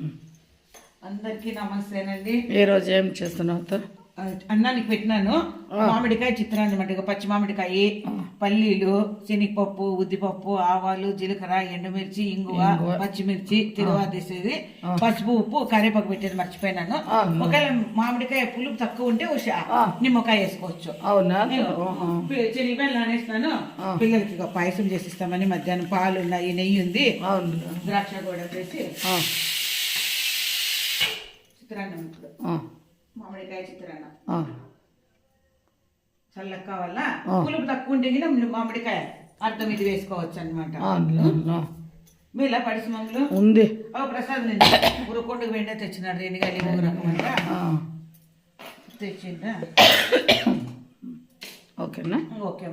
అందరికీ నమస్తేనండి. ఈ రోజు ఏం చేస్తున్నావు? అన్నానికి పెట్టినాను మామిడికాయ చిత్రాన్ని అనమాట. పచ్చి మామిడికాయ, పల్లీలు, శనగపప్పు, ఉద్దిపప్పు, ఆవాలు, జీలకర్ర, ఎండుమిర్చి, ఇంగువ, పచ్చిమిర్చి, తిరువాత తీసేది, పసుపు, ఉప్పు, కరివేపాకు పెట్టేది మర్చిపోయినాను. ఒకవేళ మామిడికాయ పులుపు తక్కువ ఉంటే నిమ్మకాయ వేసుకోవచ్చు. అవునా? శనగపాయలు నానేస్తాను. పిల్లలకి పాయసం చేసిస్తామని. మధ్యాహ్నం పాలు ఉన్నాయి, నెయ్యి ఉంది, ద్రాక్ష కూడా వేసి చిత్రాన్నం. మామిడికాయ చిత్రాన్నం చల్లగా కావాలా, పులుపు తక్కువ ఉంటే మామిడికాయ అర్థం ఇది వేసుకోవచ్చు అనమాట. మీ ఇలా పరిశ్రమలు ఉంది. ప్రసాద్ ఉరకొండకు వెంట తెచ్చినాడు. రెండుగాలి రకం అంట తెచ్చిండ్రా. ఓకేనా? ఓకే.